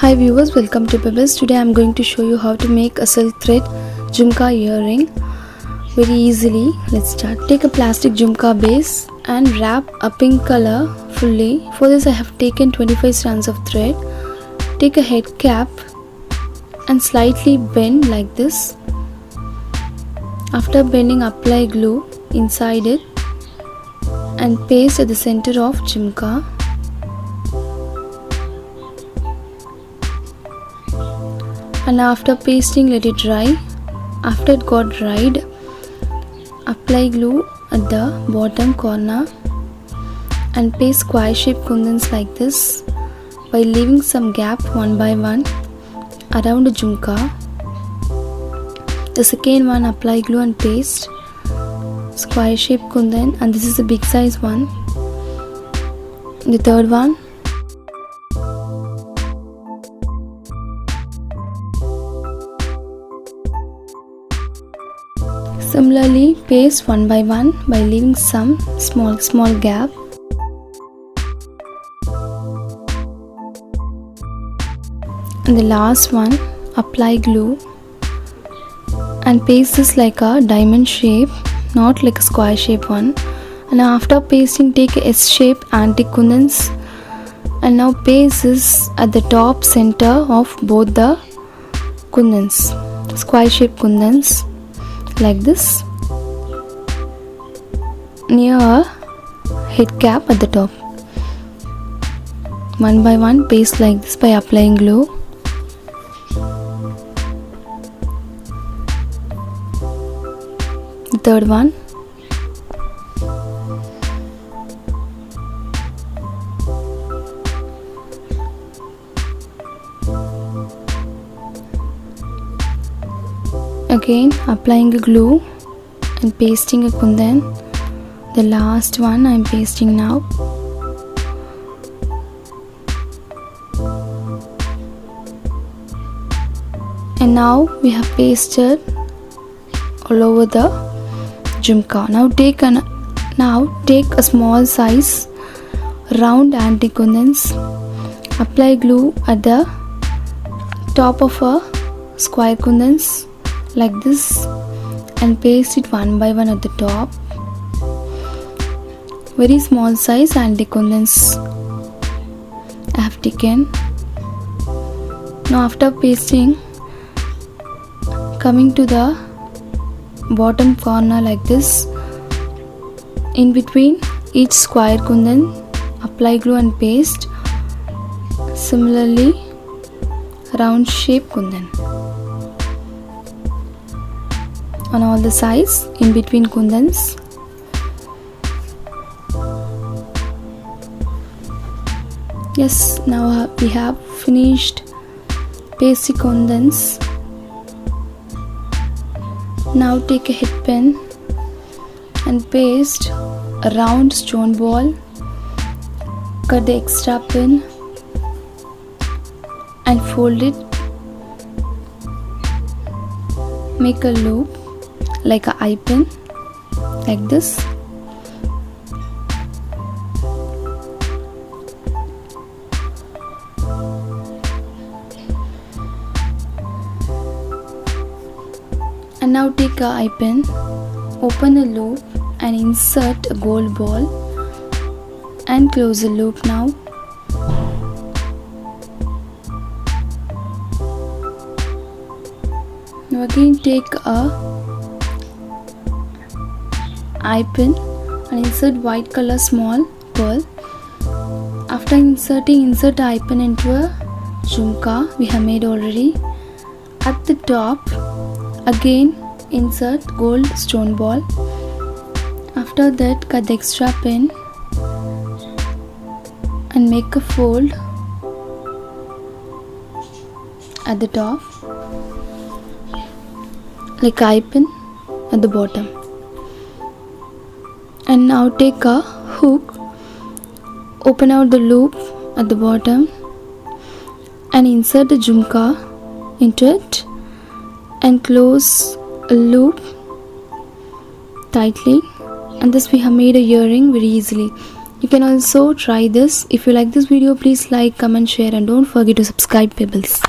Hi viewers, welcome to Pebbles. Today I am going to show you how to make a silk thread jhumka earring very easily. Let's start. Take a plastic jhumka base and wrap a pink color fully. For this I have taken 25 strands of thread. Take a head cap and slightly bend like this. After bending, apply glue inside it and paste at the center of jhumka. And after pasting, let it dry. After it got dried, apply glue at the bottom corner and paste square shaped kundans like this by leaving some gap one by one around the jhumka. The second one, apply glue and paste square shaped kundan, and this is a big size one. The third one, similarly, paste one by one by leaving some small gap. And the last one, apply glue and paste this like a diamond shape, not like a square shape one. And after pasting, take a S shape antique kundans and now paste this at the top center of both the kundans, square shape kundans, like this, near a head cap at the top. One by one, paste like this by applying glue. The third one, again applying a glue and pasting a kundan. The last one I am pasting now. And now we have pasted all over the jhumka. Now take a small size round antique kundans, apply glue at the top of a square kundans like this and paste it one by one at the top. Very small size antique kundans I have taken. Now after pasting, coming to the bottom corner like this, in between each square kundan, apply glue and paste similarly round shape kundan on all the sides in between kundans. Yes, now we have finished pasting kundans. Now take a head pin and paste a round stone ball. Cut the extra pin and fold it. Make a loop like a eye pin like this. And now take a eye pin, open a loop and insert a gold ball and close the loop now. Now again take a eye pin and insert white color small pearl. After inserting, insert the eye pin into a jhumka we have made already. At the top, again insert gold stone ball. After that, cut the extra pin and make a fold at the top like eye pin at the bottom. And now take a hook, open out the loop at the bottom and insert the jhumka into it and close a loop tightly, and thus we have made a earring very easily. You can also try this. If you like this video, please like, comment, share, and don't forget to subscribe, Pebbles.